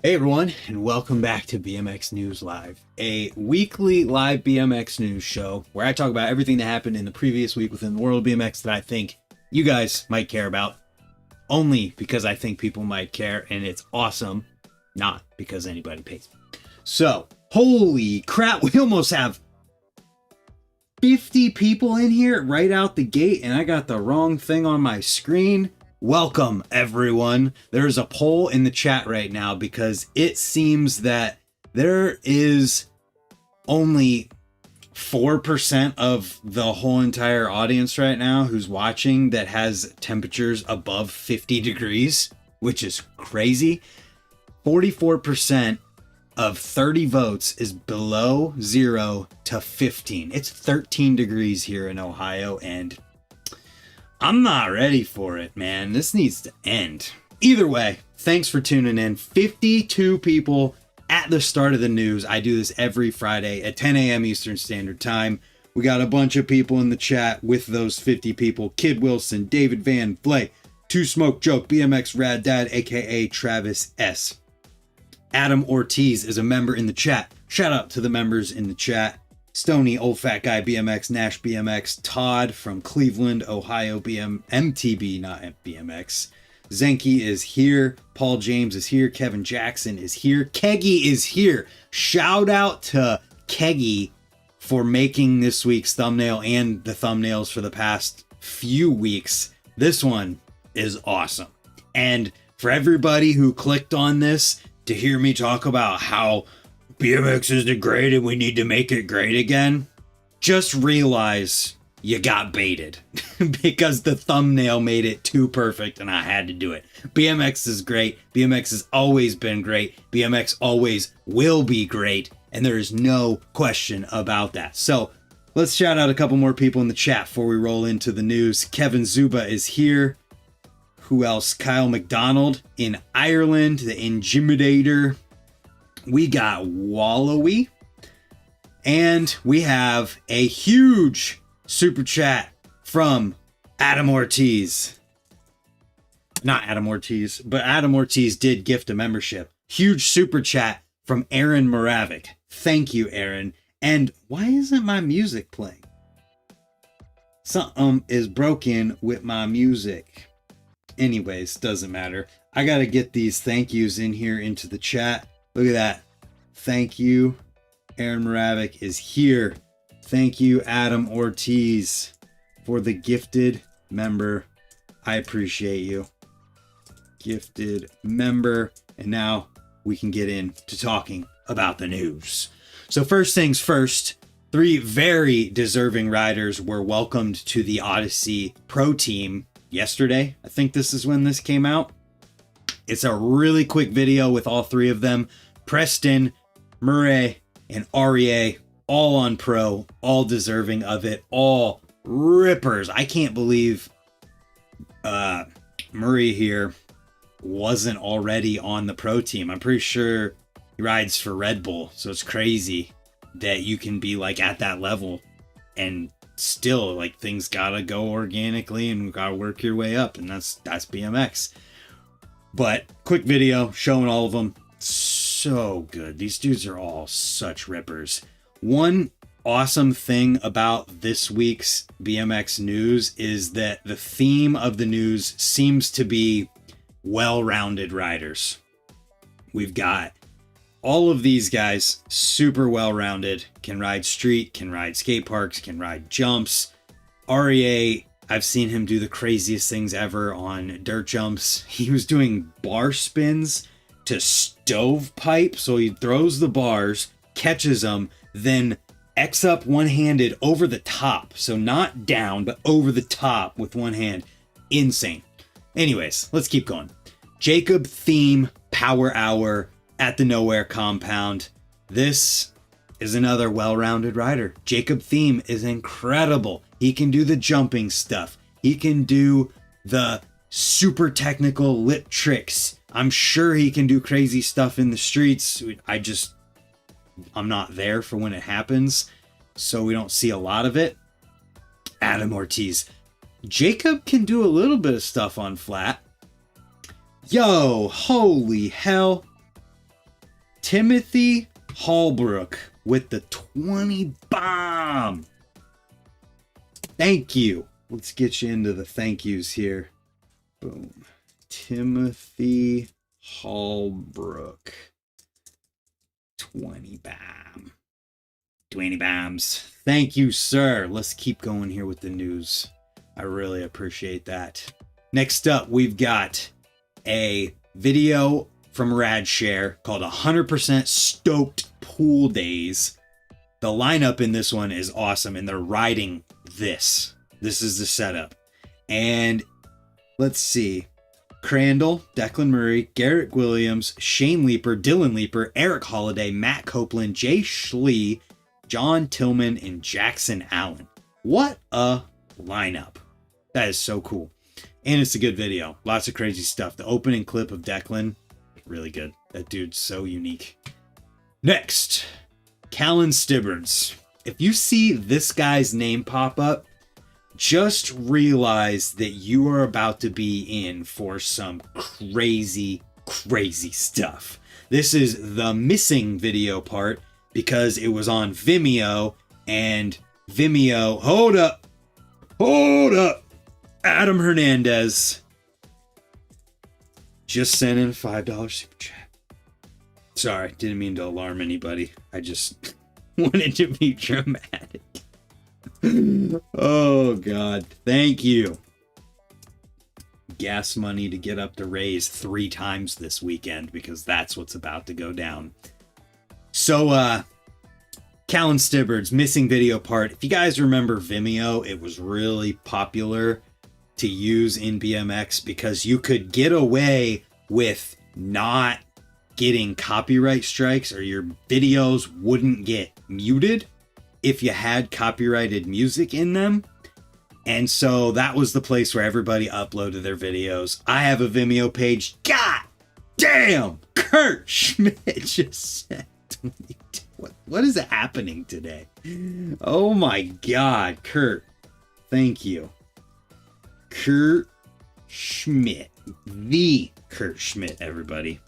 Hey everyone, and welcome back to BMX News Live, a weekly live BMX news show where I talk about everything that happened in the previous week within the world of BMX that I think you guys might care about, only because I think people might care and it's awesome, not because anybody pays me. So, holy crap, we almost have 50 people in here right out the gate, and I got the wrong thing on my screen. Welcome, everyone. There's a poll in the chat right now because it seems that there is only 4% of the whole entire audience right now who's watching that has temperatures above 50 degrees, which is crazy. 44% of 30 votes is below 0 to 15. It's 13 degrees here in Ohio, and I'm not ready for it, man. This needs to end. Either way, thanks for tuning in. 52 people at the start of the news. I do this every Friday at 10 a.m. Eastern Standard Time. We got a bunch of people in the chat with those 50 people. Kid Wilson, David Van Flay, Two Smoke Joke, BMX Rad Dad, aka Travis S. Adam Ortiz is a member in the chat. Shout out to the members in the chat. Stony, Old Fat Guy BMX, Nash BMX, Todd from Cleveland, Ohio MTB, not BMX. Zenke is here. Paul James is here. Kevin Jackson is here. Keggy is here. Shout out to Keggy for making this week's thumbnail and the thumbnails for the past few weeks. This one is awesome. And for everybody who clicked on this to hear me talk about how BMX is great and we need to make it great again, just realize you got baited because the thumbnail made it too perfect and I had to do it. BMX is great. BMX has always been great. BMX always will be great. And there is no question about that. So let's shout out a couple more people in the chat before we roll into the news. Kevin Zuba is here. Who else? Kyle McDonald in Ireland, the Intimidator. We got Wallowy, and we have a huge super chat from Adam Ortiz. Not Adam Ortiz, but Adam Ortiz did gift a membership. Huge super chat from Aaron Moravik. Thank you, Aaron. And why isn't my music playing? Something is broken with my music. Anyways, doesn't matter. I gotta get these thank yous in here into the chat. Look at that. Thank you. Aaron Moravik is here. Thank you, Adam Ortiz, for the gifted member. I appreciate you. Gifted member. And now we can get into talking about the news. So first things first, 3 very deserving riders were welcomed to the Odyssey Pro Team yesterday. I think this is when this came out. It's a really quick video with all 3 of them. Preston, Murray, and Aurier, all on pro, all deserving of it, all rippers. I can't believe Murray here wasn't already on the pro team. I'm pretty sure he rides for Red Bull, so it's crazy that you can be like at that level and still like things gotta go organically and gotta work your way up, and that's BMX. But quick video showing all of them. So good. These dudes are all such rippers. One awesome thing about this week's BMX news is that the theme of the news seems to be well-rounded riders. We've got all of these guys super well-rounded, can ride street, can ride skate parks, can ride jumps. REA, I've seen him do the craziest things ever on dirt jumps. He was doing bar spins to stovepipe. So he throws the bars, catches them, then X up one-handed over the top. So not down, but over the top with one hand. Insane. Anyways, let's keep going. Jacob Theme Power Hour at the Nowhere compound. This is another well-rounded rider. Jacob Theme is incredible. He can do the jumping stuff. He can do the super technical lip tricks. I'm sure he can do crazy stuff in the streets. I'm not there for when it happens, so we don't see a lot of it. Adam Ortiz. Jacob can do a little bit of stuff on flat. Yo, holy hell. Timothy Hallbrook with the 20 bomb. Thank you. Let's get you into the thank yous here. Boom. Timothy Hallbrook. 20 bomb. 20 bombs. Thank you, sir. Let's keep going here with the news. I really appreciate that. Next up, we've got a video from Radshare called 100% Stoked Pool Days. The lineup in this one is awesome, and they're riding this. This is the setup. And let's see. Crandall, Declan Murray, Garrett Williams, Shane Leeper, Dylan Leeper, Eric Holiday, Matt Copeland, Jay Schlee, John Tillman, and Jackson Allen. What a lineup. That is so cool. And it's a good video. Lots of crazy stuff. The opening clip of Declan, really good. That dude's so unique. Next, Callan Stibbards. If you see this guy's name pop up, just realize that you are about to be in for some crazy, crazy stuff. This is the missing video part because it was on Vimeo, and Vimeo, hold up, Adam Hernandez just sent in a $5 super chat. Sorry, didn't mean to alarm anybody. I just wanted to be dramatic. Oh God, thank you. Gas money to get up to raise 3 times this weekend because that's what's about to go down. So, Callan Stibbards, missing video part. If you guys remember Vimeo, it was really popular to use in BMX because you could get away with not getting copyright strikes, or your videos wouldn't get muted if you had copyrighted music in them. And so that was the place where everybody uploaded their videos. I have a Vimeo page. God damn! Kurt Schmidt just said, what is happening today? Oh my God, Kurt. Thank you. Kurt Schmidt. The Kurt Schmidt, everybody.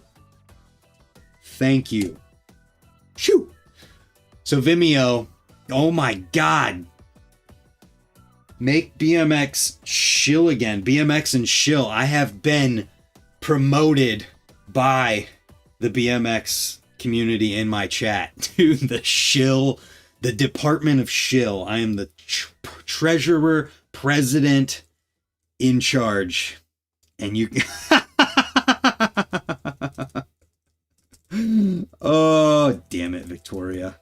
Thank you. Shoo! So Vimeo, oh my God. Make BMX shill again. BMX and shill. I have been promoted by the BMX community in my chat to the shill, the Department of Shill. I am the treasurer, president in charge. And you... Oh, damn it, Victoria.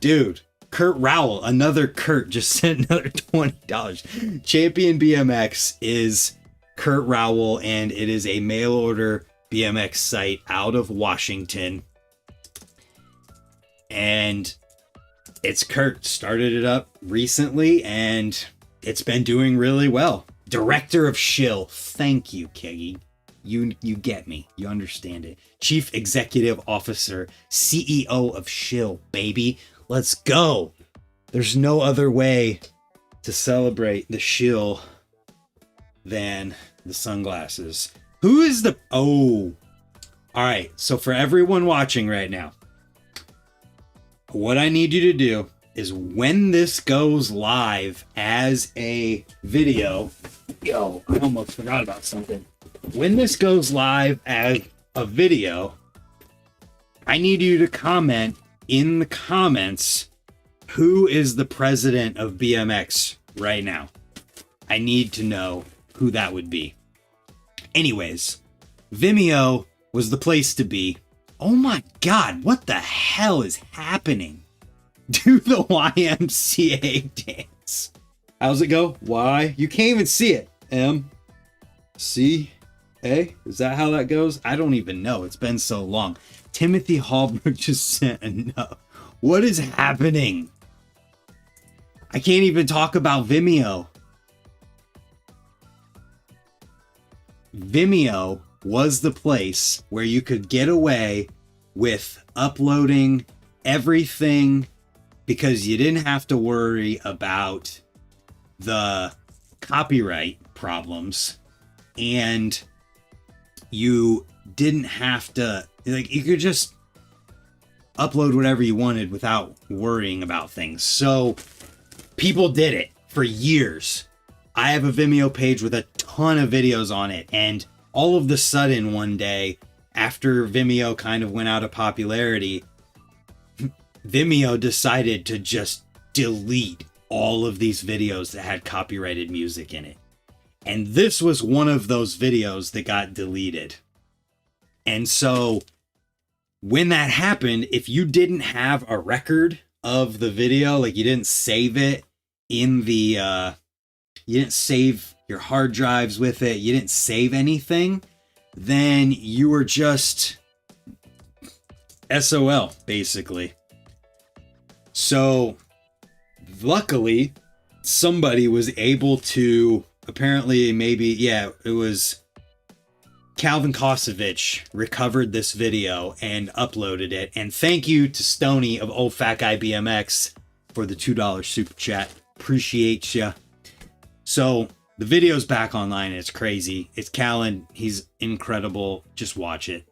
Dude, Kurt Rowell, another Kurt, just sent another $20. Champion BMX is Kurt Rowell, and it is a mail order BMX site out of Washington. And it's Kurt. Started it up recently, and it's been doing really well. Director of Shill. Thank you, Keggy. You get me. You understand it. Chief Executive Officer, CEO of Shill, baby. Let's go. There's no other way to celebrate the Shill than the sunglasses. Who is the... Oh. All right. So for everyone watching right now, what I need you to do is when this goes live as a video... Yo, I almost forgot about something. When this goes live as a video, I need you to comment in the comments who is the president of BMX right now. I need to know who that would be. Anyways, Vimeo was the place to be. Oh my God, what the hell is happening? Do the YMCA dance. How's it go? Y? You can't even see it. M. C. A? Is that how that goes? I don't even know. It's been so long. Timothy Hallbrook just sent enough. What is happening? I can't even talk about Vimeo. Vimeo was the place where you could get away with uploading everything because you didn't have to worry about the copyright problems. And you didn't have to, like, you could just upload whatever you wanted without worrying about things. So people did it for years. I have a Vimeo page with a ton of videos on it, and all of the sudden one day, after Vimeo kind of went out of popularity, Vimeo decided to just delete all of these videos that had copyrighted music in it. And this was one of those videos that got deleted. And so when that happened, if you didn't have a record of the video, like you didn't save it in the, you didn't save your hard drives with it, you didn't save anything, then you were just SOL, basically. So luckily, somebody was able to, apparently, maybe, yeah, it was Calvin Kosovich recovered this video and uploaded it. And thank you to Stoney of Old Fat Guy BMX for the $2 super chat. Appreciate ya. So the video's back online and it's crazy. It's Callan. He's incredible. Just watch it.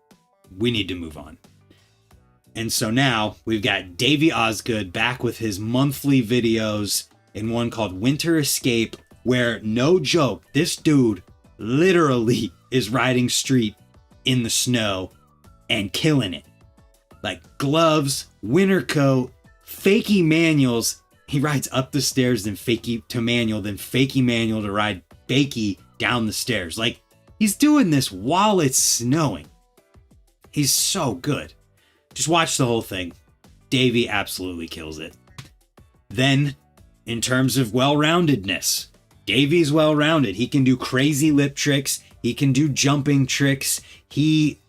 We need to move on. And so now we've got Davey Osgood back with his monthly videos in one called Winter Escape, where, no joke, this dude literally is riding street in the snow and killing it. Like gloves, winter coat, fakie manuals. He rides up the stairs, then fakie to manual, then fakie manual to ride fakie down the stairs. Like, he's doing this while it's snowing. He's so good. Just watch the whole thing. Davey absolutely kills it. Then, in terms of well-roundedness, Davey's well-rounded. He can do crazy lip tricks. He can do jumping tricks. He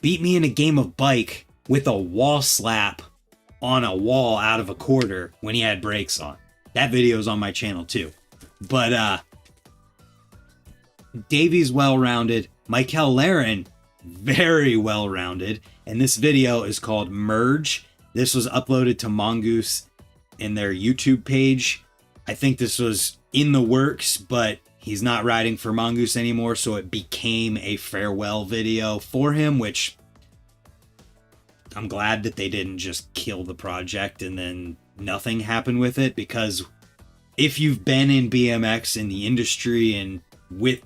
beat me in a game of bike with a wall slap on a wall out of a quarter when he had brakes on. That video's on my channel too. But Davey's well-rounded. Michael Laren, very well-rounded. And this video is called Merge. This was uploaded to Mongoose in their YouTube page. I think this was in the works, but he's not riding for Mongoose anymore, so it became a farewell video for him, which I'm glad that they didn't just kill the project and then nothing happened with it, because if you've been in BMX in the industry and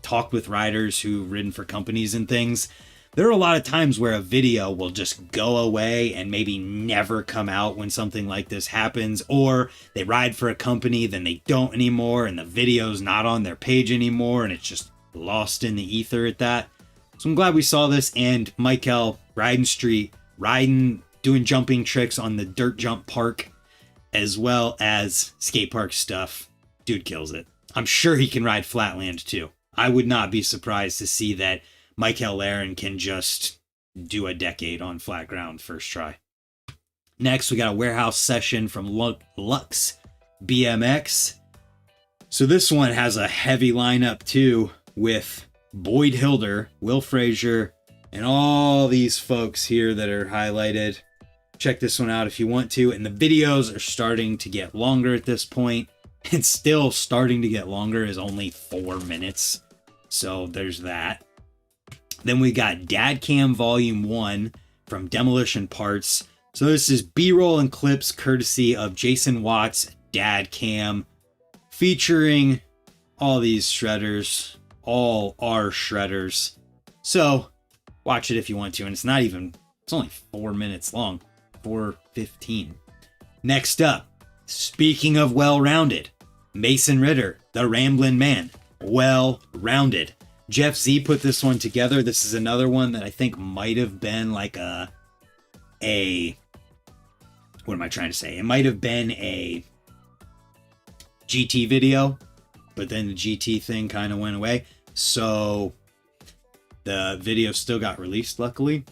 talked with riders who've ridden for companies and things, there are a lot of times where a video will just go away and maybe never come out when something like this happens, or they ride for a company, then they don't anymore, and the video's not on their page anymore, and it's just lost in the ether at that. So I'm glad we saw this, and Michael riding street, doing jumping tricks on the dirt jump park, as well as skate park stuff. Dude kills it. I'm sure he can ride flatland too. I would not be surprised to see that Michael Laren can just do a decade on flat ground first try. Next, we got a warehouse session from Lux BMX. So this one has a heavy lineup too, with Boyd Hilder, Will Frazier, and all these folks here that are highlighted. Check this one out if you want to. And the videos are starting to get longer at this point. It's still starting to get longer, is only 4 minutes. So there's that. Then we got Dad Cam Volume 1 from Demolition Parts. So this is B-roll and clips courtesy of Jason Watts' Dad Cam, featuring all these shredders, all our shredders. So watch it if you want to. And it's only 4 minutes long, 4:15. Next up, speaking of well-rounded, Mason Ritter, the Ramblin' Man, well-rounded. Jeff Z put this one together. This is another one that I think might have been like what am I trying to say? It might have been a GT video, but then the GT thing kind of went away. So the video still got released, luckily.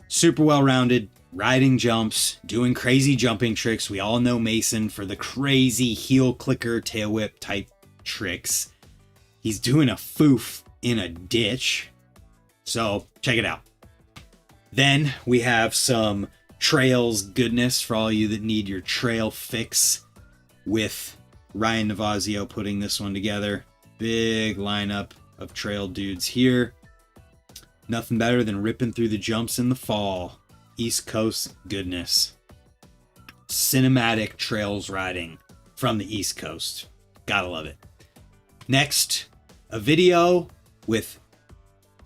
Super well-rounded, riding jumps, doing crazy jumping tricks. We all know Mason for the crazy heel clicker, tail whip type tricks. He's doing a foof in a ditch. So check it out. Then we have some trails goodness for all you that need your trail fix, with Ryan Navazio putting this one together. Big lineup of trail dudes here. Nothing better than ripping through the jumps in the fall. East Coast goodness. Cinematic trails riding from the East Coast. Gotta love it. Next, a video with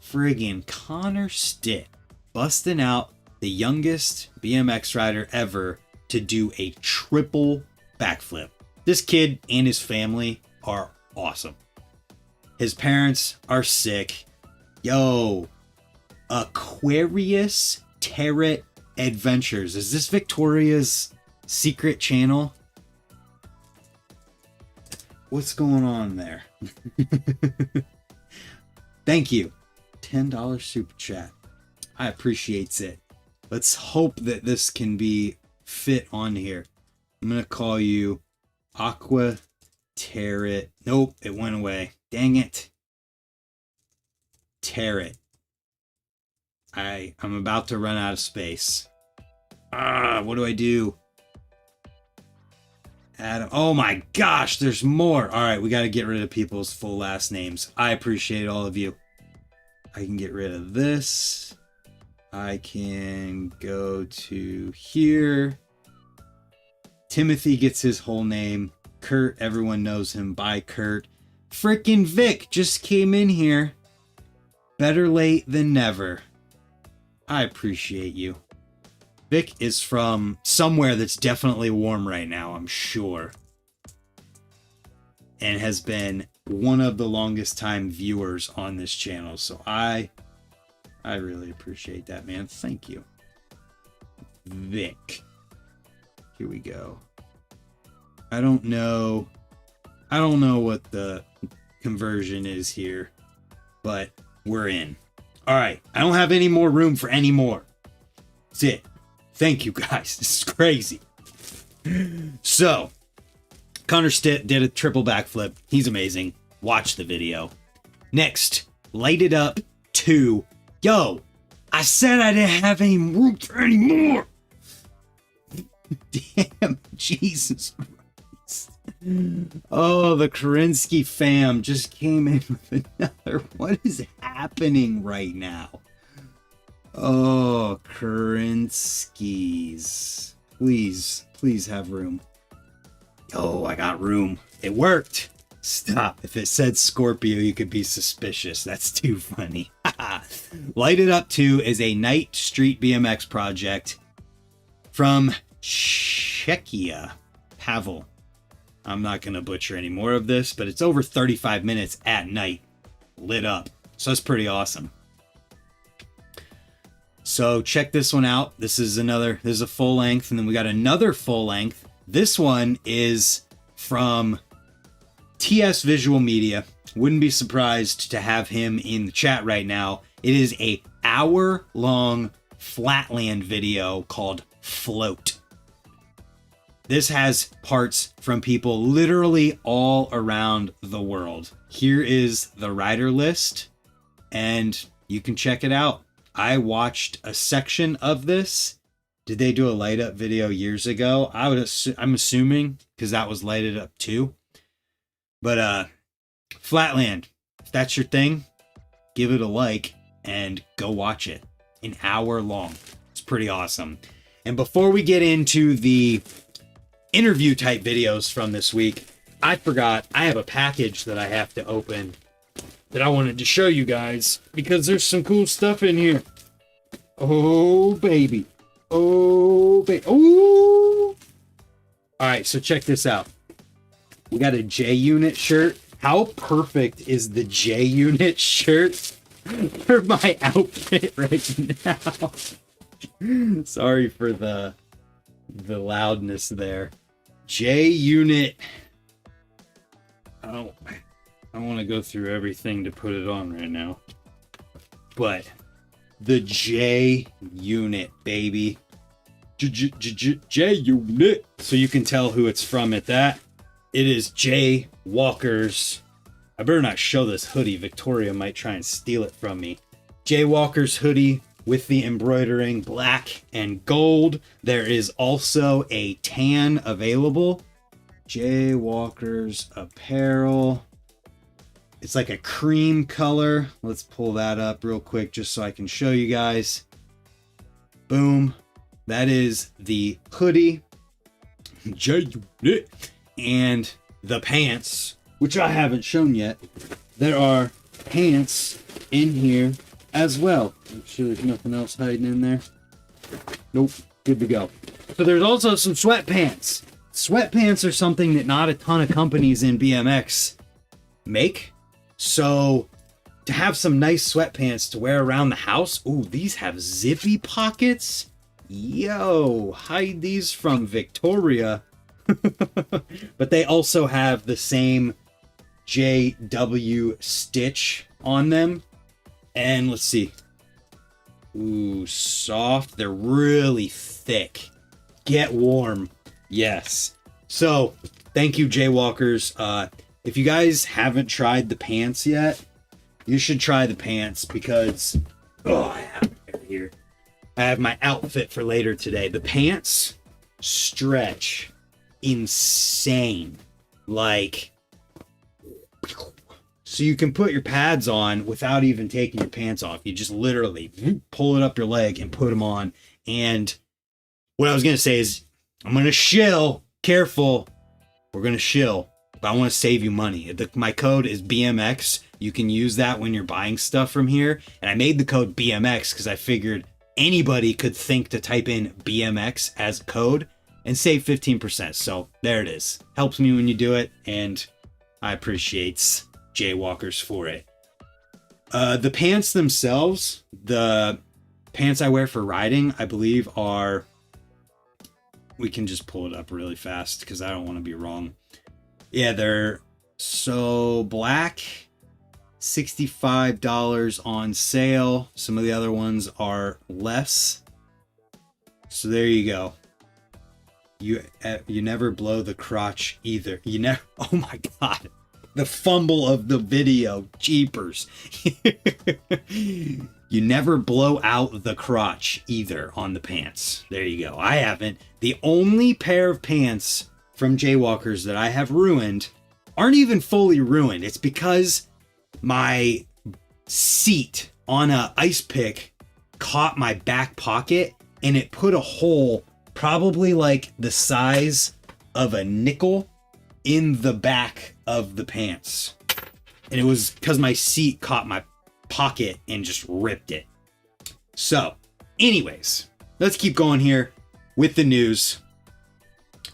friggin' Connor Stitt busting out the youngest BMX rider ever to do a triple backflip. This kid and his family are awesome. His parents are sick. Yo, Aquarius Tarot Adventures. Is this Victoria's secret channel? What's going on there? Thank you. $10 super chat. I appreciate it. Let's hope that this can be fit on here. I'm going to call you Aqua Tarot. Nope, it went away. Dang it. Tarot. I'm about to run out of space. What do I do? Adam. Oh my gosh, there's more. All right, we got to get rid of people's full last names. I appreciate all of you. I can get rid of this. I can go to here. Timothy gets his whole name. Kurt, everyone knows him by Kurt. Frickin' Vic just came in here. Better late than never. I appreciate you. Vic is from somewhere that's definitely warm right now, I'm sure. And has been one of the longest time viewers on this channel. So I really appreciate that, man. Thank you. Vic. Here we go. I don't know what the conversion is here, but we're in. All right. I don't have any more room for any more. That's it. Thank you, guys. This is crazy. So, Connor Stitt did a triple backflip. He's amazing. Watch the video. Next, Light It Up 2. Yo, I said I didn't have any room for any more. Damn, Jesus Christ. Oh, the Karinsky fam just came in with another. What is happening right now? Oh, Karinskis. Please have room. Oh, I got room. It worked. Stop. If it said Scorpio, you could be suspicious. That's too funny. Light It Up 2 is a night street BMX project from Czechia. Pavel. I'm not going to butcher any more of this, but it's over 35 minutes at night lit up. So that's pretty awesome. So check this one out. This is a full length, and then we got another full length. This one is from TS Visual Media. Wouldn't be surprised to have him in the chat right now. It is a hour-long Flatland video called Float. This has parts from people literally all around the world. Here is the rider list, and you can check it out. I watched a section of this. Did they do a light up video years ago? I'm assuming, because that was lighted up too. But Flatland, if that's your thing, give it a like and go watch it. An hour long. It's pretty awesome. And before we get into the interview type videos from this week, I forgot I have a package that I have to open that I wanted to show you guys because there's some cool stuff in here. Oh, baby. Oh, baby. Oh. All right, so check this out. We got a J-Unit shirt. How perfect is the J-Unit shirt for my outfit right now? Sorry for the loudness there. J-Unit. I don't want to go through everything to put it on right now. But the J-Unit, baby. J-Unit. So you can tell who it's from at that. It is Jay Walker's. I better not show this hoodie. Victoria might try and steal it from me. Jay Walker's hoodie with the embroidering black and gold. There is also a tan available. Jay Walker's apparel. It's like a cream color. Let's pull that up real quick just so I can show you guys. Boom. That is the hoodie. And the pants, which I haven't shown yet. There are pants in here as well. Make sure there's nothing else hiding in there. Nope. Good to go. So there's also some sweatpants. Sweatpants are something that not a ton of companies in BMX make. So to have some nice sweatpants to wear around the house. Ooh, these have zippy pockets. Yo, hide these from Victoria. But they also have the same JW stitch on them. And let's see. Ooh, soft. They're really thick. Get warm. Yes. So, thank you, Jaywalkers. If you guys haven't tried the pants yet, you should try the pants because... Oh, I have it right here. I have my outfit for later today. The pants stretch insane. Like... So you can put your pads on without even taking your pants off. You just literally pull it up your leg and put them on. And what I was going to say is, I'm going to shill. Careful. We're going to shill. But I want to save you money. My code is BMX. You can use that when you're buying stuff from here. And I made the code BMX because I figured anybody could think to type in BMX as code and save 15%. So there it is. Helps me when you do it. And I appreciate Jaywalkers for it. The pants themselves, the pants I wear for riding, I believe are... We can just pull it up really fast because I don't want to be wrong. Yeah, they're so black, $65 on sale. Some of the other ones are less. So there you go. You never blow the crotch either. You never. Oh my God. The fumble of the video. Jeepers. You never blow out the crotch either on the pants. There you go. I haven't. The only pair of pants from Jaywalkers that I have ruined aren't even fully ruined. It's because my seat on a ice pick caught my back pocket and it put a hole probably like the size of a nickel in the back of the pants. And it was because my seat caught my pocket and just ripped it. So, anyways, let's keep going here with the news.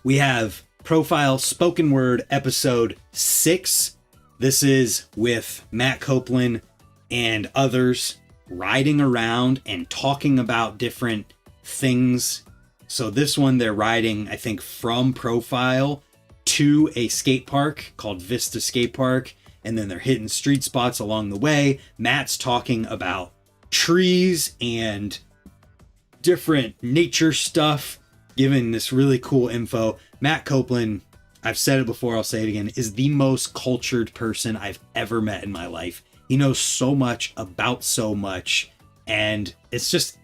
We have Profile Spoken Word episode 6. This is with Matt Copeland and others riding around and talking about different things. So this one, they're riding, I think, from Profile to a skate park called Vista Skate Park. And then they're hitting street spots along the way. Matt's talking about trees and different nature stuff, giving this really cool info. Matt Copeland, I've said it before, I'll say it again, is the most cultured person I've ever met in my life. He knows so much about so much, and it's just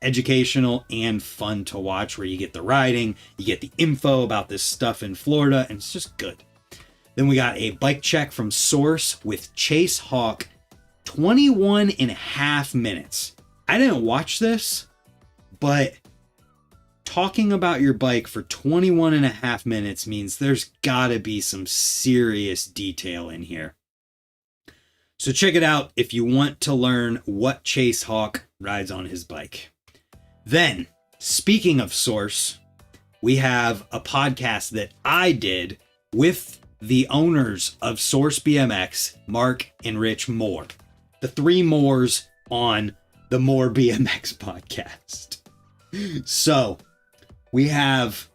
educational and fun to watch, where you get the riding, you get the info about this stuff in Florida, and it's just good. Then we got a bike check from Source with Chase Hawk, 21 and a half minutes. I didn't watch this, but talking about your bike for 21 and a half minutes means there's gotta be some serious detail in here. So check it out if you want to learn what Chase Hawk rides on his bike. Then, speaking of Source, we have a podcast that I did with the owners of Source BMX, Mark and Rich Moore. The three Moores on the More BMX podcast. So, we have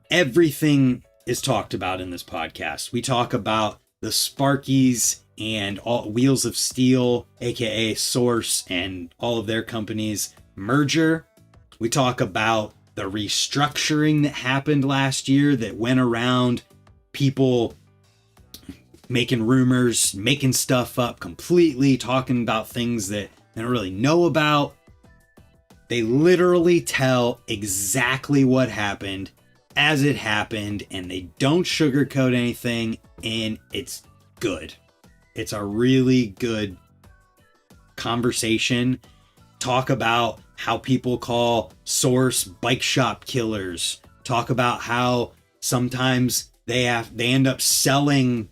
everything is talked about in this podcast. We talk about the Sparkies and all Wheels of Steel, aka Source, and all of their companies merger. We talk about the restructuring that happened last year that went around, people making rumors, making stuff up completely, talking about things that they don't really know about. They literally tell exactly what happened as it happened, and they don't sugarcoat anything, and it's good. It's a really good conversation. Talk about how people call Source bike shop killers. Talk about how sometimes they end up selling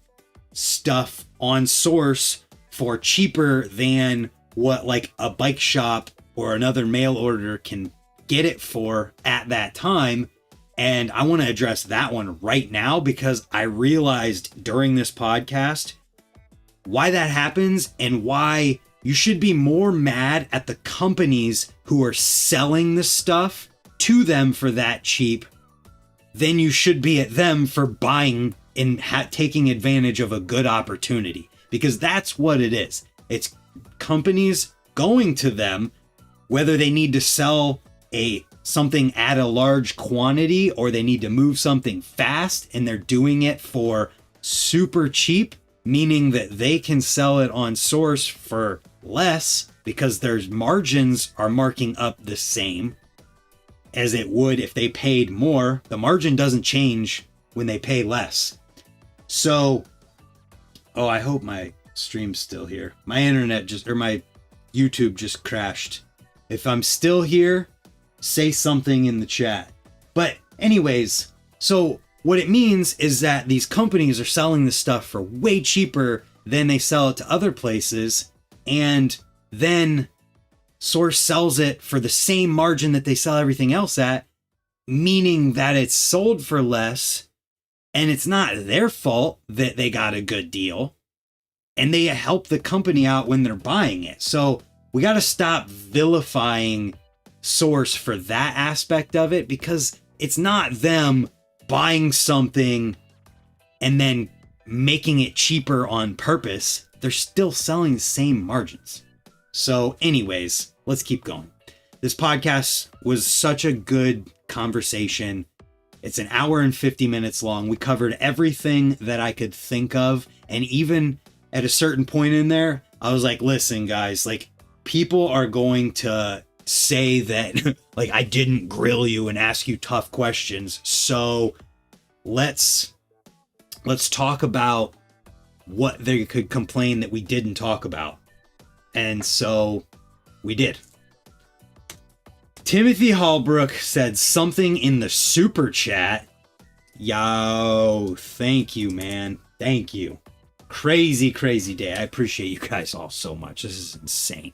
stuff on Source for cheaper than what like a bike shop or another mail order can get it for at that time. And I want to address that one right now because I realized during this podcast why that happens and why you should be more mad at the companies who are selling the stuff to them for that cheap than you should be at them for buying and taking advantage of a good opportunity, because that's what it is. It's companies going to them, whether they need to sell something at a large quantity or they need to move something fast, and they're doing it for super cheap, meaning that they can sell it on Source for less because their margins are marking up the same as it would if they paid more. The margin doesn't change when they pay less. So, I hope my stream's still here. My internet my YouTube just crashed. If I'm still here, say something in the chat. But anyways, so what it means is that these companies are selling this stuff for way cheaper than they sell it to other places, and then Source sells it for the same margin that they sell everything else at, meaning that it's sold for less, and it's not their fault that they got a good deal, and they help the company out when they're buying it. So we got to stop vilifying Source for that aspect of it, because it's not them buying something and then making it cheaper on purpose. They're still selling the same margins. So anyways, let's keep going. This podcast was such a good conversation. It's an hour and 50 minutes long. We covered everything that I could think of. And even at a certain point in there, I was like, listen, guys, like, people are going to say that like I didn't grill you and ask you tough questions. So let's talk about what they could complain that we didn't talk about. And so we did. Timothy Hallbrook said something in the super chat. Yo, thank you, man. Thank you. Crazy day. I appreciate you guys all so much. This is insane.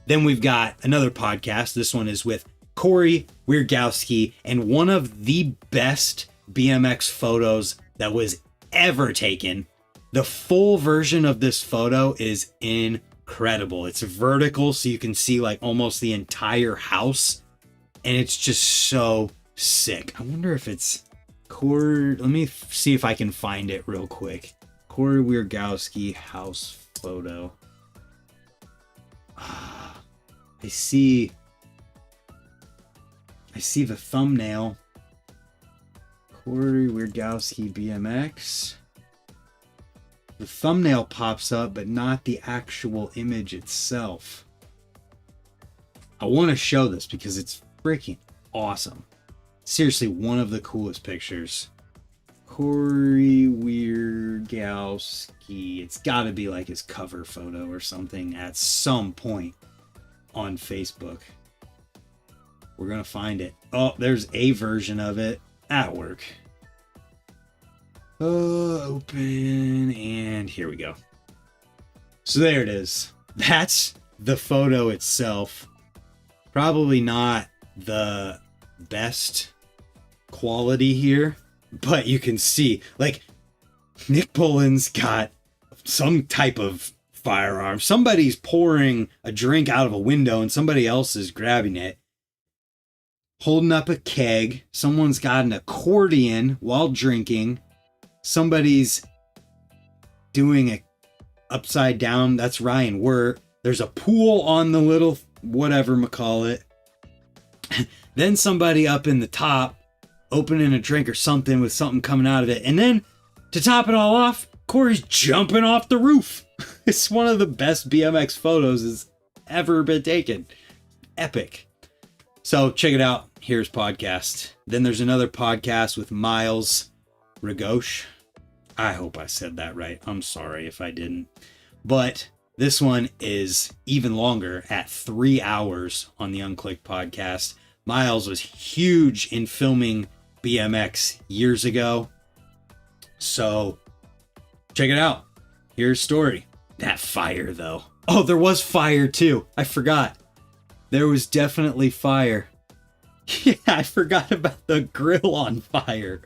Then we've got another podcast. This one is with Corey Wiergowski, and one of the best BMX photos that was ever taken. The full version of this photo is incredible. It's vertical, so you can see like almost the entire house, and it's just so sick. I wonder if it's Corey. Let me see if I can find it real quick. Corey Wiergowski house photo. I see the thumbnail. Corey Wiergowski BMX. The thumbnail pops up, but not the actual image itself. I want to show this because it's freaking awesome. Seriously, one of the coolest pictures. Corey Wiergowski. It's got to be like his cover photo or something at some point on Facebook. We're going to find it. Oh, there's a version of it at work. Open, and here we go. So there it is. That's the photo itself. Probably not the best quality here, but you can see, like, Nick Pullen's got some type of firearm. Somebody's pouring a drink out of a window and somebody else is grabbing it, holding up a keg. Someone's got an accordion while drinking. Somebody's doing a upside down. That's Ryan Wirt. There's a pool on the little whatever-macall-it. Then somebody up in the top opening a drink or something with something coming out of it. And then to top it all off, Corey's jumping off the roof. It's one of the best BMX photos that's ever been taken. Epic. So check it out. Here's podcast. Then there's another podcast with Miles Ragosh. I hope I said that right. I'm sorry if I didn't. But this one is even longer at 3 hours on the Unclicked podcast. Miles was huge in filming BMX years ago. So check it out. Here's story. That fire though. Oh, there was fire too. I forgot. There was definitely fire. Yeah, I forgot about the grill on fire.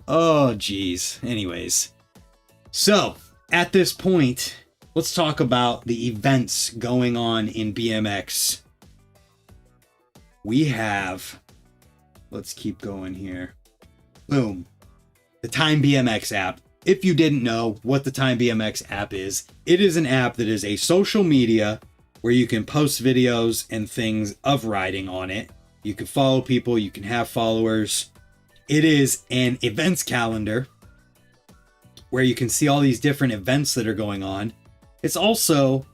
Oh, geez. Anyways. So, at this point, let's talk about the events going on in BMX. We have... Let's keep going here. Boom. The Time BMX app. If you didn't know what the Time BMX app is, it is an app that is a social media where you can post videos and things of riding on it. You can follow people, you can have followers. It is an events calendar where you can see all these different events that are going on. It's also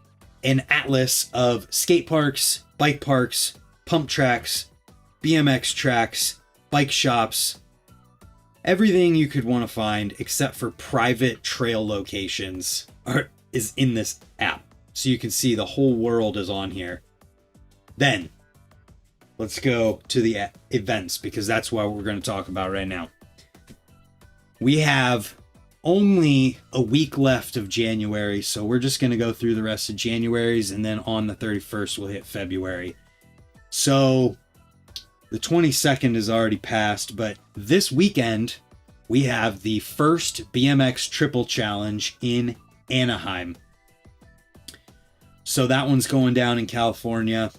an atlas of skate parks, bike parks, pump tracks, BMX tracks, bike shops, everything you could want to find except for private trail locations is in this app. So you can see the whole world is on here. Then, let's go to the events because that's what we're going to talk about right now. We have only a week left of January, so we're just going to go through the rest of January's, and then on the 31st we'll hit February. So the 22nd is already passed, but this weekend we have the first BMX Triple Challenge in Anaheim. So that one's going down in California.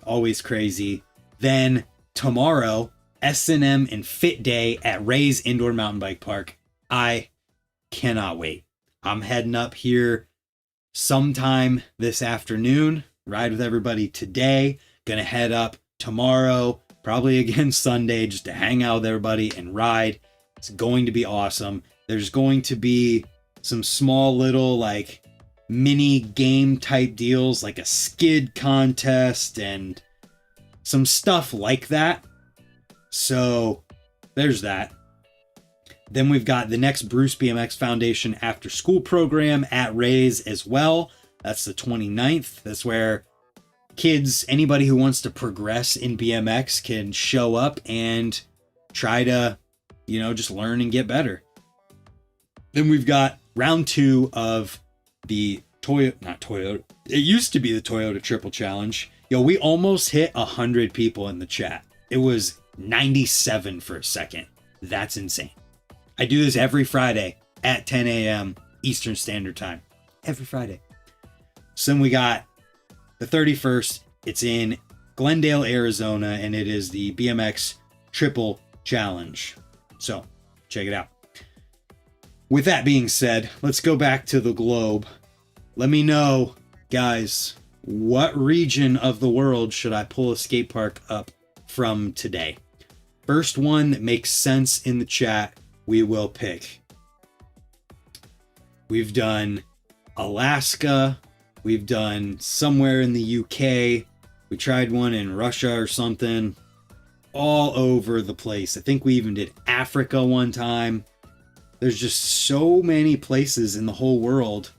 Always crazy. Then tomorrow, S&M and Fit Day at Ray's Indoor Mountain Bike Park. I cannot wait. I'm heading up here sometime this afternoon. Ride with everybody today. Gonna head up tomorrow, probably again Sunday, just to hang out with everybody and ride. It's going to be awesome. There's going to be some small little like mini game type deals like a skid contest and some stuff like that. So there's that. Then we've got the next Bruce BMX Foundation after school program at Ray's as well. That's the 29th. That's where kids, anybody who wants to progress in BMX can show up and try to, just learn and get better. Then we've got round 2 of the Toyota. It used to be the Toyota Triple Challenge. We almost hit 100 people in the chat. It was 97 for a second. That's insane. I do this every Friday at 10 a.m. Eastern Standard Time. Every Friday. So then we got the 31st. It's in Glendale, Arizona, and it is the BMX Triple Challenge. So check it out. With that being said, let's go back to the globe. Let me know, guys, what region of the world should I pull a skate park up from today? First one that makes sense in the chat, we will pick. We've done Alaska. We've done somewhere in the UK. We tried one in Russia or something. All over the place. I think we even did Africa one time. There's just so many places in the whole world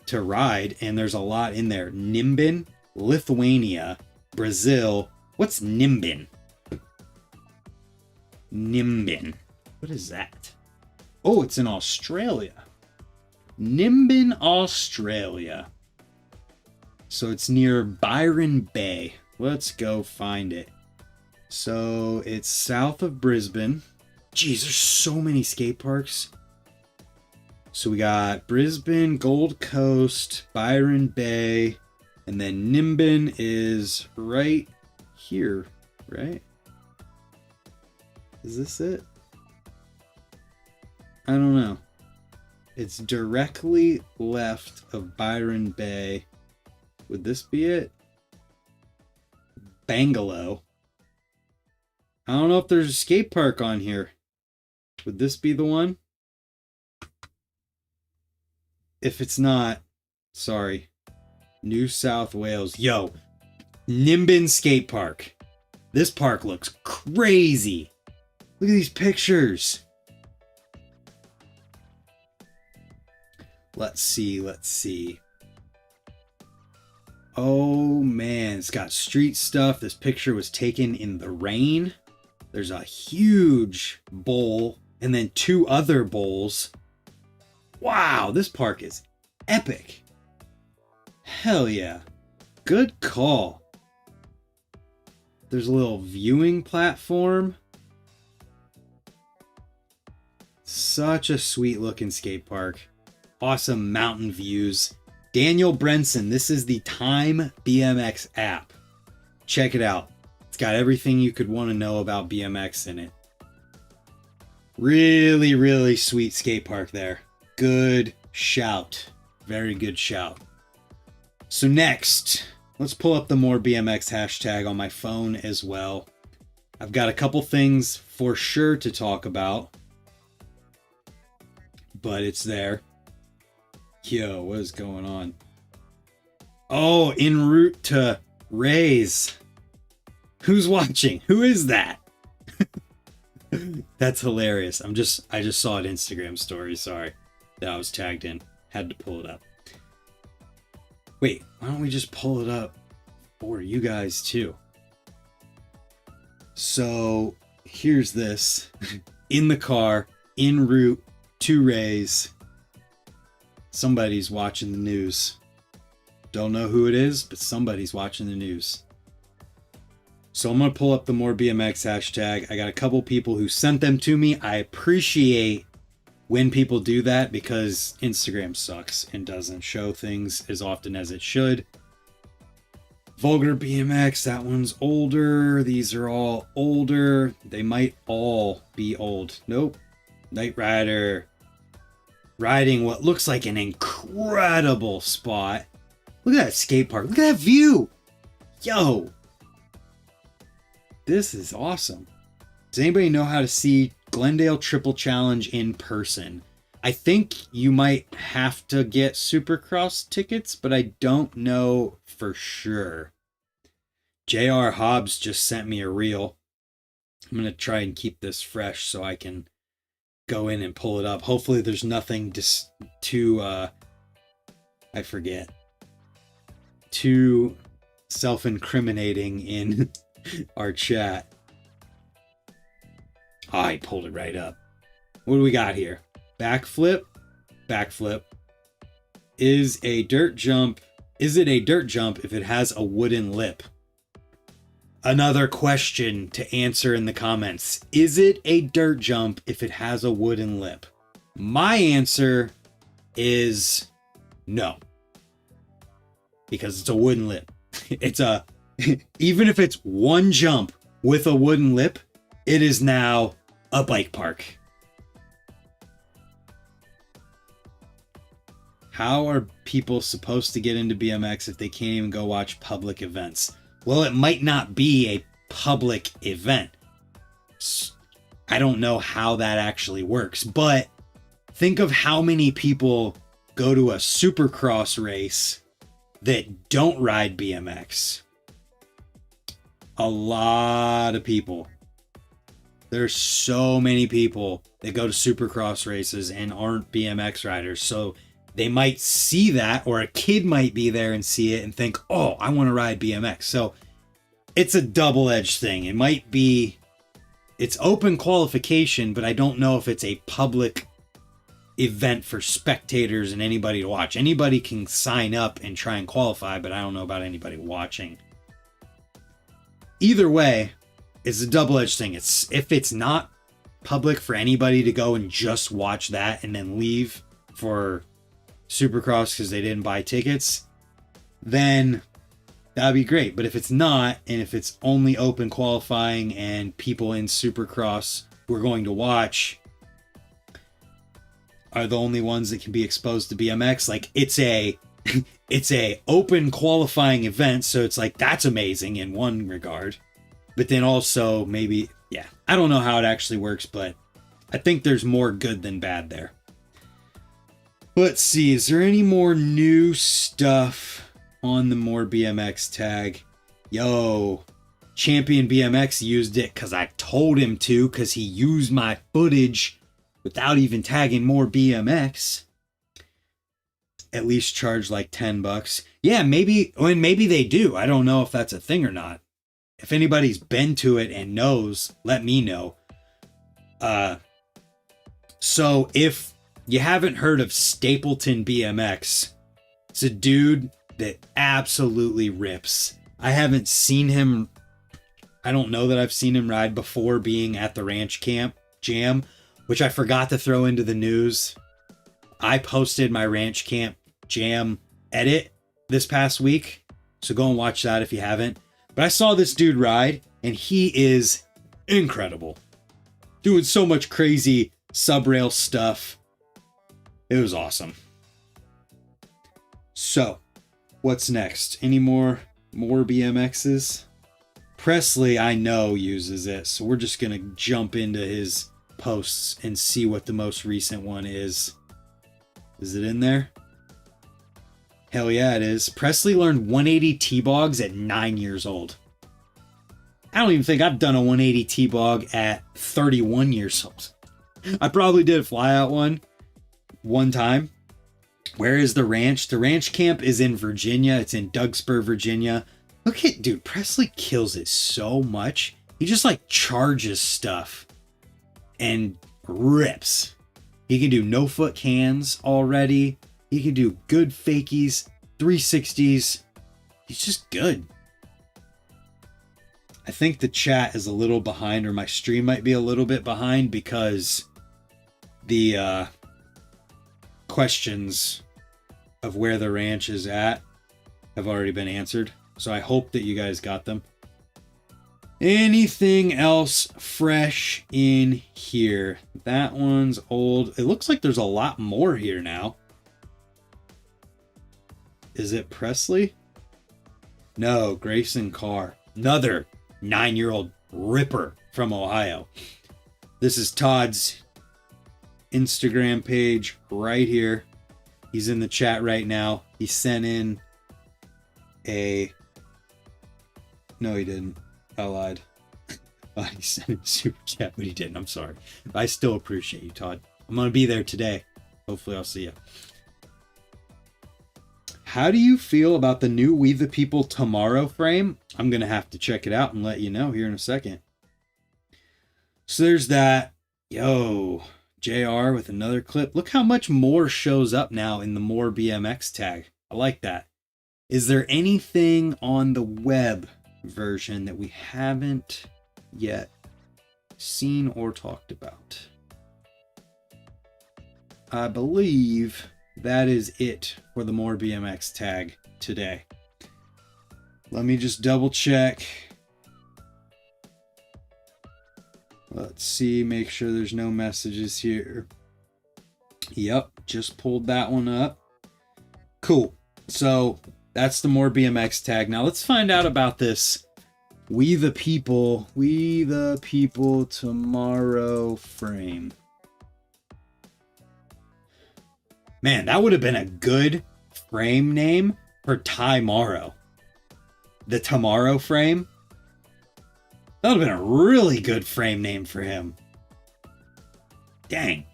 to ride, and there's a lot in there. Nimbin, Lithuania, Brazil. What's Nimbin? Nimbin. What is that? Oh, it's in Australia. Nimbin, Australia. So it's near Byron Bay. Let's go find it. So it's south of Brisbane. Jeez, there's so many skate parks. So we got Brisbane, Gold Coast, Byron Bay, and then Nimbin is right here, right? Is this it? I don't know. It's directly left of Byron Bay. Would this be it? Bangalow. I don't know if there's a skate park on here. Would this be the one? If it's not, sorry. New South Wales. Yo, Nimbin Skate Park. This park looks crazy. Look at these pictures. Let's see. Oh man, it's got street stuff. This picture was taken in the rain. There's a huge bowl and then 2 other bowls. Wow, this park is epic. Hell yeah. Good call. There's a little viewing platform. Such a sweet looking skate park. Awesome mountain views. Daniel Brenson, this is the Time BMX app. Check it out. It's got everything you could want to know about BMX in it. Really, really sweet skate park there. Good shout. Very good shout. So next, let's pull up the More BMX hashtag on my phone as well. I've got a couple things for sure to talk about, but it's there. Yo, what is going on? Oh, en route to Rays. Who's watching? Who is that? That's hilarious. I just saw an Instagram story, sorry, that I was tagged in. Had to pull it up. Wait, why don't we just pull it up for you guys too? So here's this. In the car, en route to Rays. Somebody's watching the news. Don't know who it is, but somebody's watching the news. So I'm going to pull up the More BMX hashtag. I got a couple people who sent them to me. I appreciate when people do that because Instagram sucks and doesn't show things as often as it should. Vulgar BMX, that one's older. These are all older. They might all be old. Nope. Knight Rider. Riding what looks like an incredible spot. Look at that skate park. Look at that view. Yo. This is awesome. Does anybody know how to see Glendale Triple Challenge in person? I think you might have to get Supercross tickets, but I don't know for sure. J.R. Hobbs just sent me a reel. I'm going to try and keep this fresh so I can go in and pull it up. Hopefully there's nothing just too, I forget, too self-incriminating in our chat. Oh, I pulled it right up. What do we got here? Backflip. Is it a dirt jump if it has a wooden lip? Another question to answer in the comments. Is it a dirt jump if it has a wooden lip? My answer is no. Because it's a wooden lip. Even if it's one jump with a wooden lip, it is now a bike park. How are people supposed to get into BMX if they can't even go watch public events? Well, it might not be a public event. I don't know how that actually works, but think of how many people go to a Supercross race that don't ride BMX. A lot of people. There's so many people that go to Supercross races and aren't BMX riders. So they might see that, or a kid might be there and see it and think, oh, I want to ride BMX. So it's a double-edged thing. It might be, it's open qualification, but I don't know if it's a public event for spectators and anybody to watch. Anybody can sign up and try and qualify, but I don't know about anybody watching. Either way, it's a double-edged thing. If it's not public for anybody to go and just watch that and then leave for Supercross because they didn't buy tickets, then that'd be great. But if it's not, and if it's only open qualifying and people in Supercross who are going to watch are the only ones that can be exposed to BMX, like it's a open qualifying event, so it's like that's amazing in one regard, but then also maybe, yeah, I don't know how it actually works, but I think there's more good than bad there. Let's see, is there any more new stuff on the More BMX tag? Yo, Champion BMX used it because I told him to, because he used my footage without even tagging More BMX. at least charge like $10. Yeah, maybe they do. I don't know if that's a thing or not. If anybody's been to it and knows, let me know. So if you haven't heard of Stapleton BMX, it's a dude that absolutely rips. I haven't seen him. I don't know that I've seen him ride before being at the Ranch Camp Jam, which I forgot to throw into the news. I posted my Ranch Camp Jam edit this past week, so go and watch that if you haven't. But I saw this dude ride, and he is incredible. Doing so much crazy subrail stuff. It was awesome. So, what's next? Any more BMXs? Presley, I know, uses it, so we're just gonna jump into his posts and see what the most recent one is. Is it in there? Hell yeah, it is. Presley learned 180 T-bogs at 9 years old. I don't even think I've done a 180 T-bog at 31 years old. I probably did a flyout one time. Where is the ranch? The ranch camp is in Virginia. It's in Dougspur, Virginia. Look at, dude, Presley kills it so much. He just like charges stuff and rips. He can do no foot cans already. He can do good fakies, 360s. He's just good. I think the chat is a little behind, or my stream might be a little bit behind, because the questions of where the ranch is at have already been answered. So I hope that you guys got them. Anything else fresh in here? That one's old. It looks like there's a lot more here now. Is it Presley? No, Grayson Carr. Another 9-year-old ripper from Ohio. This is Todd's Instagram page right here. He's in the chat right now. He sent in a... No, he didn't. I lied. He sent in a super chat, but he didn't. I'm sorry. I still appreciate you, Todd. I'm going to be there today. Hopefully I'll see you. How do you feel about the new We the People Tomorrow frame? I'm going to have to check it out and let you know here in a second. So there's that. Yo, JR with another clip. Look how much more shows up now in the More BMX tag. I like that. Is there anything on the web version that we haven't yet seen or talked about? I believe that is it for the More BMX tag today. Let me just double check. Let's see, make sure there's no messages here. Yep, just pulled that one up. Cool. So that's the More BMX tag. Now let's find out about this We the People Tomorrow frame. Man, that would have been a good frame name for Ty Morrow. The Tomorrow frame. That would have been a really good frame name for him. Dang.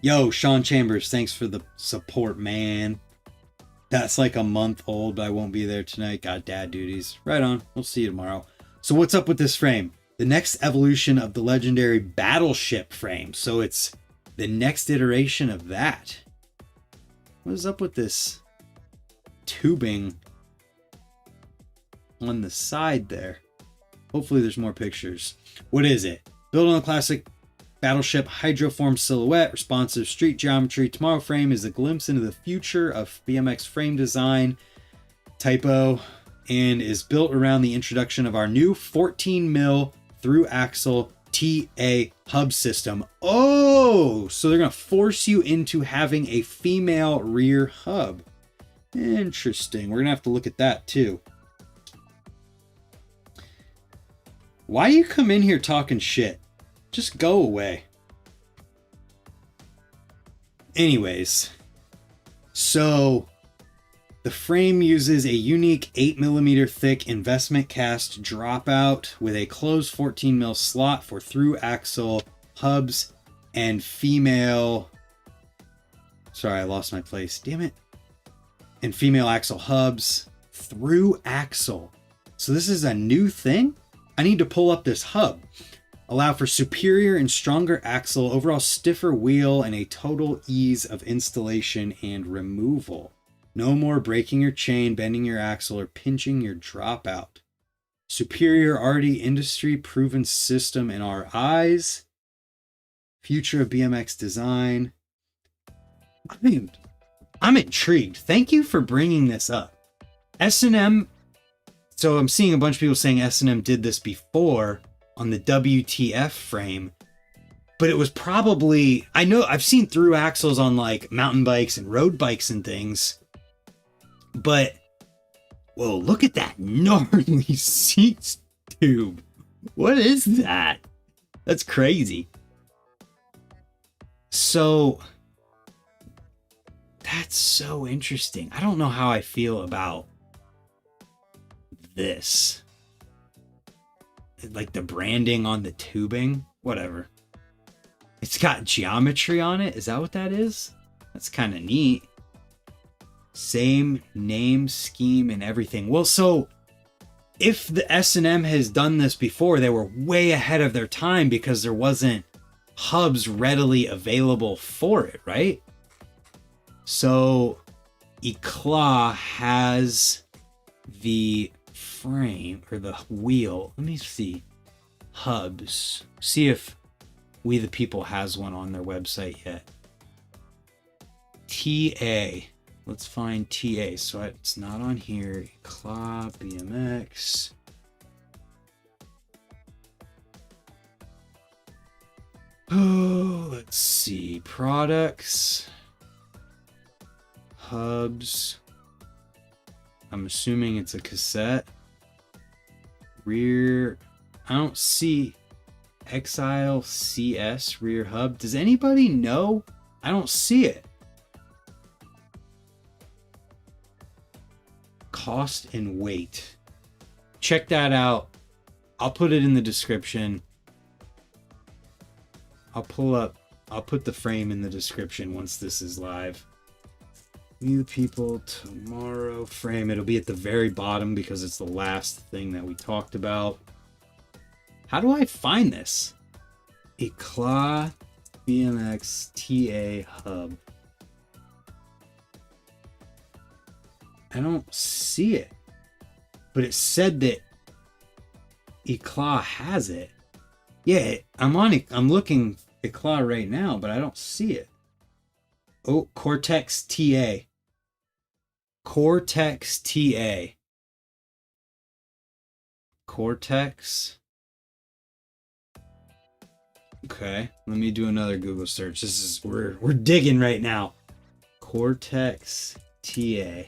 Yo, Sean Chambers, thanks for the support, man. That's like a month old, but I won't be there tonight. Got dad duties. Right on. We'll see you tomorrow. So what's up with this frame? The next evolution of the legendary Battleship frame. So it's the next iteration of that. What is up with this tubing on the side there? Hopefully there's more pictures. What is it? Built on the classic Battleship hydroform silhouette, responsive street geometry, Tomorrow frame is a glimpse into the future of BMX frame design. Typo. And is built around the introduction of our new 14mm through axle TA hub system. Oh, so they're going to force you into having a female rear hub. Interesting. We're going to have to look at that too. Why you come in here talking shit? Just go away. Anyways, so the frame uses a unique 8mm thick investment cast dropout with a closed 14mm slot for through axle hubs and female... Sorry, I lost my place. Damn it. and female axle hubs, through axle. So this is a new thing. I need to pull up this hub. Allow for superior and stronger axle, overall stiffer wheel, and a total ease of installation and removal. No more breaking your chain, bending your axle, or pinching your dropout. Superior, already industry proven system in our eyes. Future of BMX design. I'm intrigued. Thank you for bringing this up. S&M. So I'm seeing a bunch of people saying S&M did this before on the WTF frame, but it was probably, I know I've seen through axles on like mountain bikes and road bikes and things, but whoa, look at that gnarly seat tube. What is that? That's crazy. So that's so interesting. I don't know how I feel about this. Like the branding on the tubing, whatever. It's got geometry on it. Is that what that is? That's kind of neat. Same name scheme and everything. Well, so if the S&M has done this before, they were way ahead of their time because there wasn't hubs readily available for it, right? So Eclat has the frame or the wheel. Let me see. Hubs. See if We the People has one on their website yet. TA. Let's find TA. So it's not on here. Eclat BMX. Oh, let's see. Products. Hubs. I'm assuming it's a cassette. Rear. I don't see Exile CS rear hub. Does anybody know? I don't see it. Cost and weight. Check that out. I'll put it in the description. I'll put the frame in the description once this is live. New People tomorrow frame. It'll be at the very bottom because it's the last thing that we talked about. How do I find this? Eclat BMX TA hub. I don't see it. But it said that Eclat has it. Yeah, I'm looking Eclat right now, but I don't see it. Oh, Cortex TA. Cortex TA. Cortex. Okay, let me do another Google search. This is we're digging right now. Cortex TA.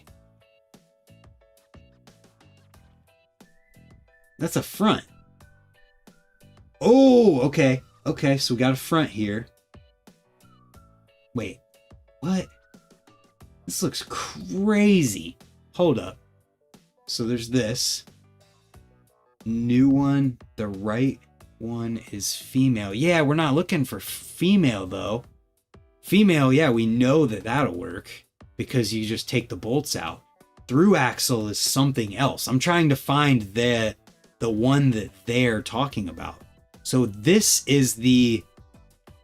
That's a front. Oh, okay. Okay, so we got a front here. Wait, what? This looks crazy. Hold up. So there's this. New one. The right one is female. Yeah, we're not looking for female though. Female, yeah, we know that that'll work because you just take the bolts out. Through axle is something else. I'm trying to find the one that they're talking about. So this is the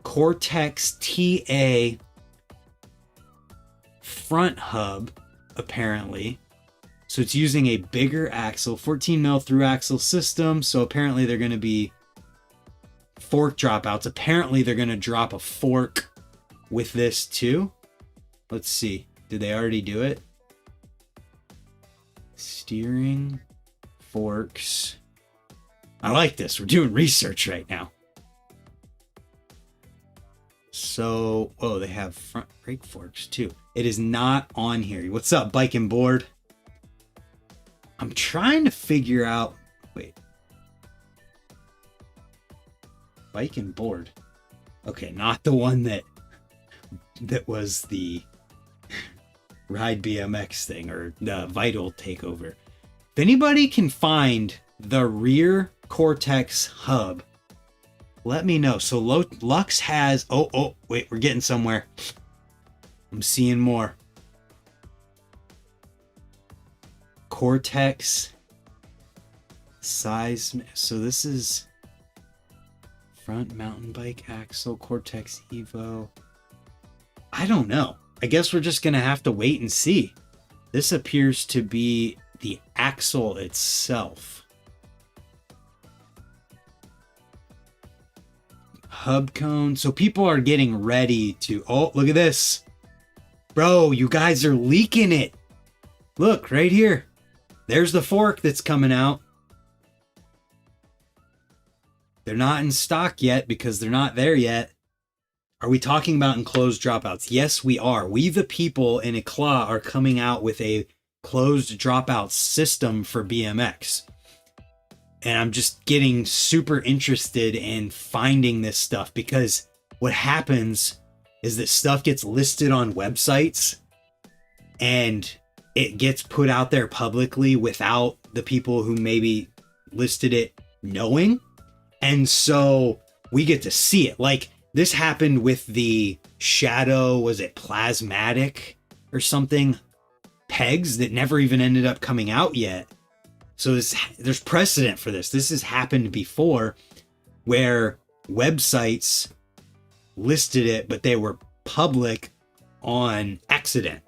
Cortex TA front hub, apparently. So it's using a bigger axle, 14 mil through axle system. So apparently they're going to be fork dropouts. Apparently they're going to drop a fork with this too. Let's see. Did they already do it? Steering, forks. I like this. We're doing research right now. So, oh, they have front brake forks too. It is not on here. What's up, bike and board? I'm trying to figure out. Wait. Bike and board. Okay, not the one that was the Ride BMX thing or the Vital takeover. If anybody can find the rear Cortex hub, let me know. So Lux has, wait, we're getting somewhere. I'm seeing more. Cortex size. So this is front mountain bike axle, Cortex Evo. I don't know. I guess we're just going to have to wait and see. This appears to be the axle itself. Hub cone. So people are getting ready to... Oh, look at this. Bro, you guys are leaking it. Look, right here. There's the fork that's coming out. They're not in stock yet because they're not there yet. Are we talking about enclosed dropouts? Yes, we are. We, the people in ECLA, are coming out with a closed dropout system for BMX. And I'm just getting super interested in finding this stuff, because what happens is that stuff gets listed on websites and it gets put out there publicly without the people who maybe listed it knowing. And so we get to see it. Like this happened with the Shadow, was it Plasmatic or something? Pegs that never even ended up coming out yet. So there's precedent for this. This has happened before where websites listed it, but they were public on accident.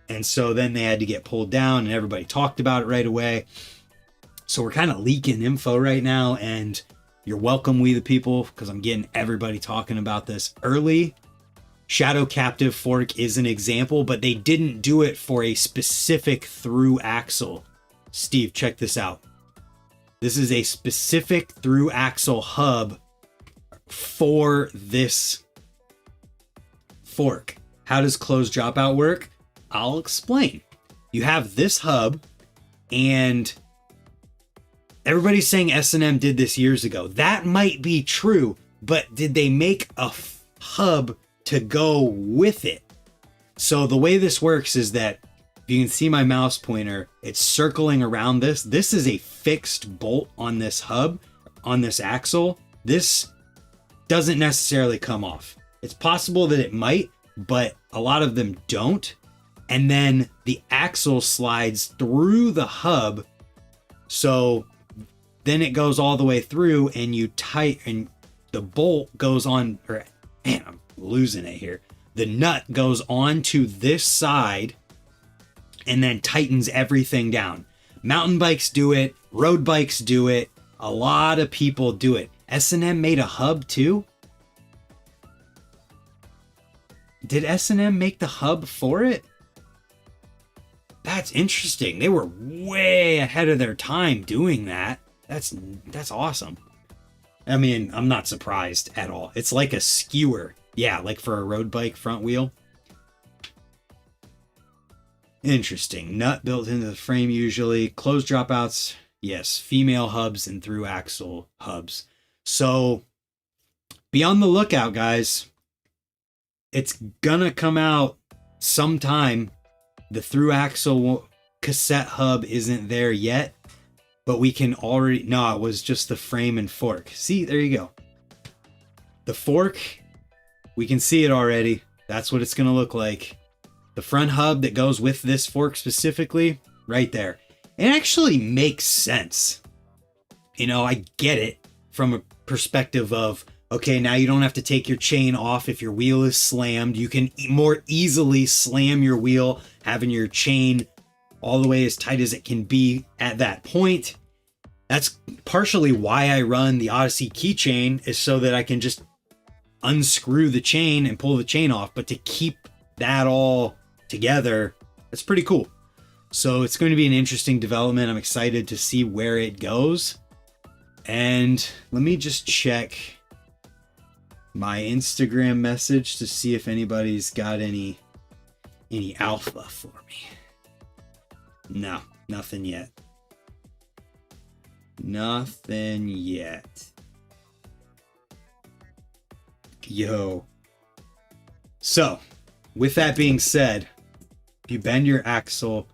And so then they had to get pulled down and everybody talked about it right away. So we're kind of leaking info right now, and you're welcome, we the people, because I'm getting everybody talking about this early. Shadow Captive fork is an example, but they didn't do it for a specific through axle. Steve, check this out. This is a specific through axle hub for this fork. How does closed dropout work? I'll explain. You have this hub, and everybody's saying S&M did this years ago. That might be true, but did they make a hub to go with it? So the way this works is that if you can see my mouse pointer, it's circling around this. This is a fixed bolt on this hub, on this axle. This doesn't necessarily come off. It's possible that it might, but a lot of them don't. And then the axle slides through the hub. So then it goes all the way through, and you tighten, the bolt goes on, or man, I'm losing it here. The nut goes onto this side and then tightens everything down. Mountain bikes do it. Road bikes do it. A lot of people do it. S&M made a hub too. Did S&M make the hub for it? That's interesting. They were way ahead of their time doing that. That's awesome. I mean, I'm not surprised at all. It's like a skewer. Yeah, like for a road bike front wheel. Interesting. Nut built into the frame usually. Closed dropouts. Yes, female hubs and through axle hubs. So be on the lookout, guys. It's gonna come out sometime. The through axle cassette hub isn't there yet, but we can already... No, it was just the frame and fork. See, there you go. The fork, we can see it already. That's what it's gonna look like. The front hub that goes with this fork specifically, right there. It actually makes sense. You know, I get it from a perspective of, okay, now you don't have to take your chain off if your wheel is slammed. You can more easily slam your wheel, having your chain all the way as tight as it can be at that point. That's partially why I run the Odyssey keychain, is so that I can just unscrew the chain and pull the chain off. But to keep that all together, that's pretty cool. So it's going to be an interesting development. I'm excited to see where it goes. And let me just check my Instagram message to see if anybody's got any alpha for me. No, nothing yet. Nothing yet. Yo. So, with that being said, if you bend your axle,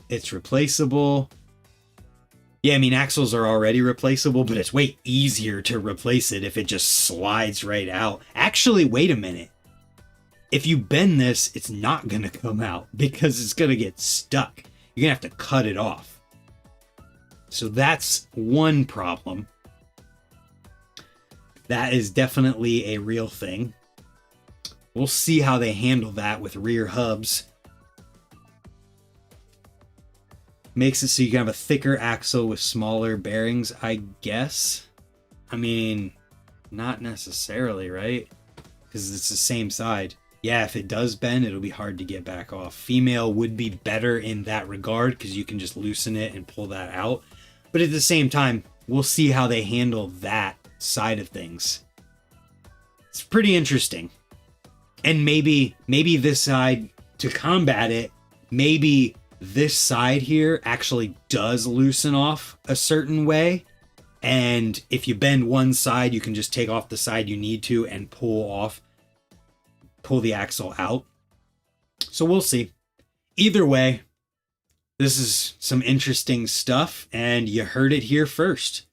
it's replaceable. Yeah, I mean, axles are already replaceable, but it's way easier to replace it if it just slides right out. Actually, wait a minute. If you bend this, it's not going to come out because it's going to get stuck. You're going to have to cut it off. So that's one problem. That is definitely a real thing. We'll see how they handle that with rear hubs. Makes it so you can have a thicker axle with smaller bearings, I guess. I mean, not necessarily, right? Because it's the same side. Yeah, if it does bend, it'll be hard to get back off. Female would be better in that regard because you can just loosen it and pull that out. But at the same time, we'll see how they handle that side of things. It's pretty interesting. And maybe this side, to combat it, maybe this side here actually does loosen off a certain way. And if you bend one side, you can just take off the side you need to and pull the axle out. So we'll see. Either way, this is some interesting stuff, and you heard it here first.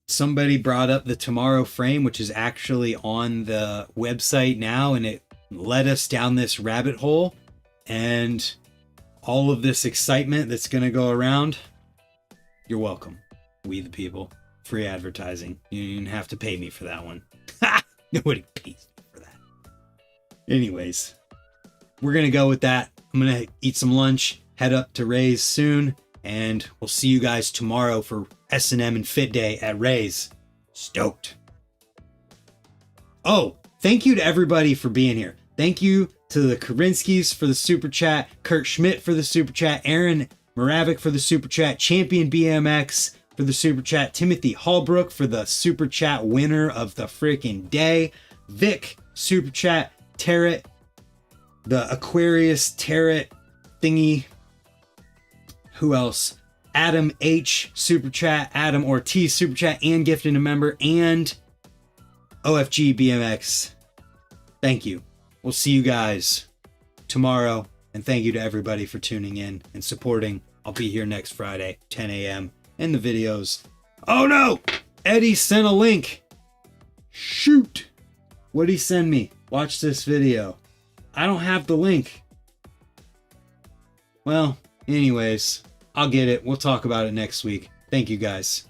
Somebody brought up the Tomorrow frame, which is actually on the website now, and it led us down this rabbit hole, and all of this excitement that's going to go around. You're welcome. We the people. Free advertising. You didn't have to pay me for that one. Nobody pays me for that. Anyways, we're going to go with that. I'm going to eat some lunch, head up to Ray's soon, and we'll see you guys tomorrow for S&M and Fit Day at Ray's. Stoked. Oh, thank you to everybody for being here. Thank you to the Karinskis for the super chat, Kurt Schmidt for the super chat, Aaron Moravik for the super chat, Champion BMX for the super chat, Timothy Hallbrook for the super chat winner of the freaking day, Vic super chat, Tarot, the Aquarius Tarot thingy. Who else? Adam H super chat, Adam Ortiz super chat, and gifted a member, and OFG BMX. Thank you. We'll see you guys tomorrow, and thank you to everybody for tuning in and supporting. I'll be here next Friday, 10 a.m. and the videos. Oh no! Eddie sent a link. Shoot! What'd he send me? Watch this video. I don't have the link. Well, anyways, I'll get it. We'll talk about it next week. Thank you guys.